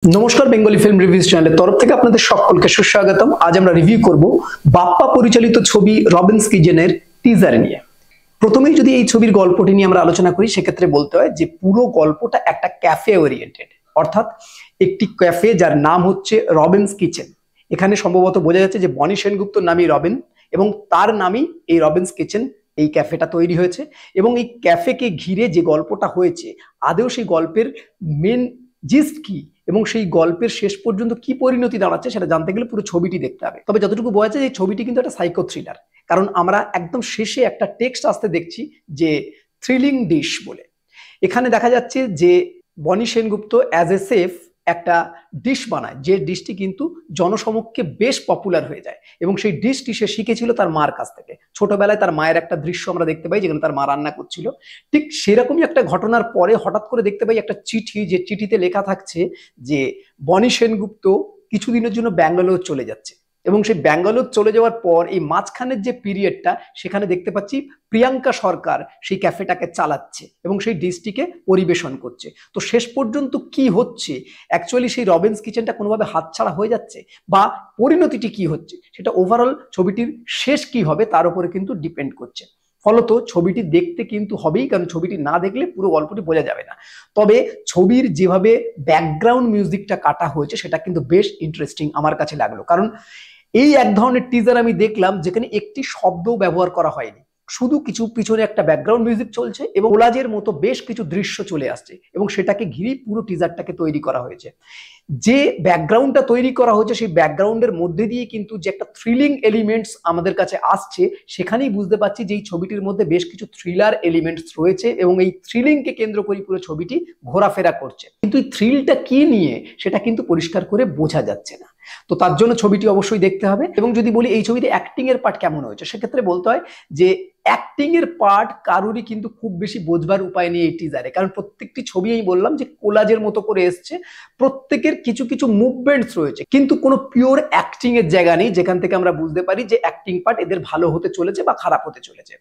নমস্কার, Bengali film reviews চ্যানেলের তরফ থেকে আপনাদের সকলকে সুস্বাগতম। আজ আমরা রিভিউ করব বাপ্পা পরিচালিত ছবি রবিন্স কিচেনের টিজার নিয়ে। প্রথমেই যদি এই ছবির গল্পটি নিয়ে আমরা আলোচনা করি, সেক্ষেত্রে বলতে হয় যে পুরো গল্পটা একটা ক্যাফে ওরিয়েন্টেড, অর্থাৎ একটি ক্যাফে যার নাম হচ্ছে রবিন্স কিচেন। এখানে সম্ভবত বোঝা যাচ্ছে যে বনি সেনগুপ্ত নামই রবিন এবং তার নামই এই রবিন্স কিচেন, এই ক্যাফেটা তৈরি হয়েছে। এবং এই ক্যাফেকে ঘিরে যে গল্পটা হয়েছে, আদৌ সেই গল্পের মেন জিস্ট কি এবং সেই গল্পের শেষ পর্যন্ত কি পরিণতি দাঁড়াচ্ছে সেটা জানতে গেলে পুরো ছবিটি দেখতে হবে। তবে যতটুকু বোঝা যায় এই ছবিটি কিন্তু একটা সাইকো থ্রিলার, কারণ আমরা একদম শেষে একটা টেক্সট আসতে দেখছি যে থ্রিলিং ডিশ বলে। এখানে দেখা যাচ্ছে যে বনি সেনগুপ্ত অ্যাজ এ সেফ একটা ডিশ বানায়, যে ডিশটি কিন্তু জনসমক্ষে বেশ পপুলার হয়ে যায় এবং সেই ডিশটি সে শিখেছিল তার মার কাছ থেকে। ছোটবেলায় তার মায়ের একটা দৃশ্য আমরা দেখতে পাই যেখানে তার মা রান্না করছিল। ঠিক সেরকমই একটা ঘটনার পরে হঠাৎ করে দেখতে পাই একটা চিঠি, যে চিঠিতে লেখা থাকছে যে বনি সেনগুপ্ত কিছুদিনের জন্য ব্যাঙ্গালোর চলে যাচ্ছে এবং সেই ব্যাঙ্গালোর চলে যাওয়ার পর এই মাঝখানের যে পিরিয়ডটা, সেখানে দেখতে পাচ্ছি প্রিয়াঙ্কা সরকার সেই ক্যাফেটাকে চালাচ্ছে এবং সেই ডিশটিকে পরিবেশন করছে। তো শেষ পর্যন্ত কি হচ্ছে, অ্যাকচুয়ালি সেই রবিন্স কিচেনটা কোনোভাবে হাতছাড়া হয়ে যাচ্ছে বা পরিণতিটি কি হচ্ছে, সেটা ওভারঅল ছবিটির শেষ কি হবে তার উপরে কিন্তু ডিপেন্ড করছে। ফলত ছবিটি দেখতে কিন্তু হবেই, কারণ ছবিটি না দেখলে পুরো গল্পটি বোঝা যাবে না। তবে ছবির যেভাবে ব্যাকগ্রাউন্ড মিউজিকটা কাটা হয়েছে সেটা কিন্তু বেশ ইন্টারেস্টিং আমার কাছে লাগলো, কারণ এই এক ধরনের টিজার আমি দেখলাম যেখানে একটি শব্দও ব্যবহার করা হয়নি, শুধু কিছু পিছনে একটা ব্যাকগ্রাউন্ড মিউজিক চলছে এবং কোলাজের মতো বেশ কিছু দৃশ্য চলে আসছে এবং সেটাকে ঘিরেই পুরো টিজারটাকে তৈরি করা হয়েছে। যে ব্যাকগ্রাউন্ডটা তৈরি করা হয়েছে সেই ব্যাকগ্রাউন্ডের মধ্যে দিয়ে কিন্তু যে একটা থ্রিলিং এলিমেন্টস আমাদের কাছে আসছে, সেখানেই বুঝতে পারছি যে এই ছবিটির মধ্যে বেশ কিছু থ্রিলার এলিমেন্টস রয়েছে এবং এই থ্রিলিংকে কেন্দ্র করে পুরো ছবিটি ঘোরাফেরা করছে। কিন্তু এই থ্রিলটা কি নিয়ে সেটা কিন্তু পরিষ্কার করে বোঝা যাচ্ছে না। তো তার জন্য ছবিটি অবশ্যই দেখতে হবে। এবং যদি বলি এই ছবিতে অ্যাক্টিং এর পার্ট কেমন হয়েছে, সেক্ষেত্রে বলতে হয় যে অ্যাক্টিং এর পার্ট কারোরই কিন্তু খুব বেশি বোঝবার উপায় নেই এই টিজারে, কারণ প্রত্যেকটি ছবি আমি বললাম যে কোলাজের মতো করে এসছে, প্রত্যেকের কিছু কিছু মুভমেন্টস রয়েছে কিন্তু কোনো পিওর অ্যাক্টিং এর জায়গা নেই যেখান থেকে আমরা বুঝতে পারি যে অ্যাক্টিং পার্ট এদের ভালো হতে চলেছে বা খারাপ হতে চলেছে।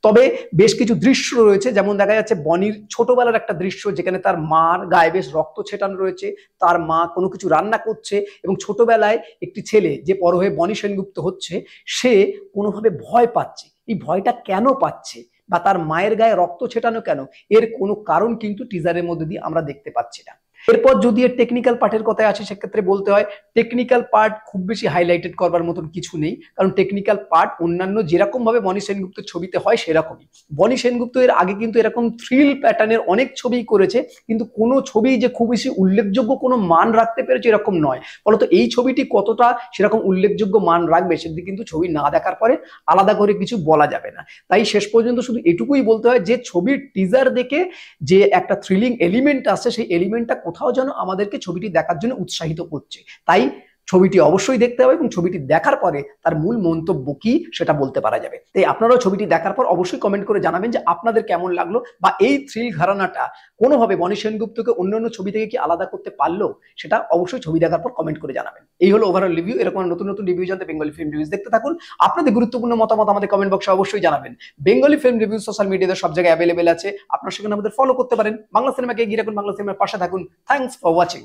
তবে বেশ কিছু দৃশ্য রয়েছে, যেমন দেখা যাচ্ছে বনির ছোটবেলার একটা দৃশ্য যেখানে তার মার গায়ে বেশ রক্ত ছেটানো রয়েছে, তার মা কোনো কিছু রান্না করছে এবং ছোটবেলায় একটি ছেলে যে বড় হয়ে বনি সেনগুপ্ত হচ্ছে, সে কোনোভাবে ভয় পাচ্ছে। এই ভয়টা কেন পাচ্ছে বা তার মায়ের গায়ে রক্ত ছেটানো কেন, এর কোনো কারণ কিন্তু টিজারের মধ্যে দিয়ে আমরা দেখতে পাচ্ছি না। এরপর যদি এর টেকনিক্যাল পার্টের কথায় আসে, সেক্ষেত্রে বলতে হয় টেকনিক্যাল পার্ট খুব বেশি হাইলাইটেড করবার মতন কিছু নেই, কারণ টেকনিক্যাল পার্ট অন্যান্য যেরকম ভাবে বনি সেনগুপ্তের ছবিতে হয় সেরকমই। বনি সেনগুপ্ত এর আগে কিন্তু এরকম থ্রিল প্যাটার্নের অনেক ছবি করেছে, কিন্তু কোনো ছবি যে খুব বেশি উল্লেখযোগ্য কোনো মান রাখতে পেরেছে এরকম নয়। ফলত এই ছবিটি কতটা সেরকম উল্লেখযোগ্য মান রাখবে সেটি কিন্তু ছবি না দেখার পরে আলাদা করে কিছু বলা যাবে না। তাই শেষ পর্যন্ত শুধু এটুকুই বলতে হয় যে ছবির টিজার দেখে যে একটা থ্রিলিং এলিমেন্ট আসছে, সেই এলিমেন্টটা কোথাও যেন আমাদেরকে ছবিটি দেখার জন্য উৎসাহিত করছে। তাই ছবিটি অবশ্যই দেখতে হবে এবং ছবিটি দেখার পরে তার মূল মন্তব্য কি সেটা বলতে পারা যাবে। তাই আপনারাও ছবিটি দেখার পর অবশ্যই কমেন্ট করে জানাবেন যে আপনাদের কেমন লাগলো বা এই থ্রিল ঘরানাটা কোনোভাবে বনি সেনগুপ্তকে অন্যান্য ছবি থেকে কি আলাদা করতে পারলো, সেটা অবশ্যই ছবি দেখার পর কমেন্ট করে জানাবেন। এই হলো ওভারঅল রিভিউ। এরকম নতুন নতুন রিভিউ জানতে বেঙ্গলি ফিল্ম রিভিউজ দেখতে থাকুন। আপনাদের গুরুত্বপূর্ণ মতামত আমাদের কমেন্ট বক্সে অবশ্যই জানাবেন। বেঙ্গলি ফিল্ম রিভিউ সোশ্যাল মিডিয়াতে সব জায়গায় অ্যাভেলেবেল আছে, আপনারা সেখানে আমাদের ফলো করতে পারেন। বাংলা সিনেমাকে এগিয়ে রাখুন, বাংলা সিনেমার পাশে থাকুন। Thanks for watching.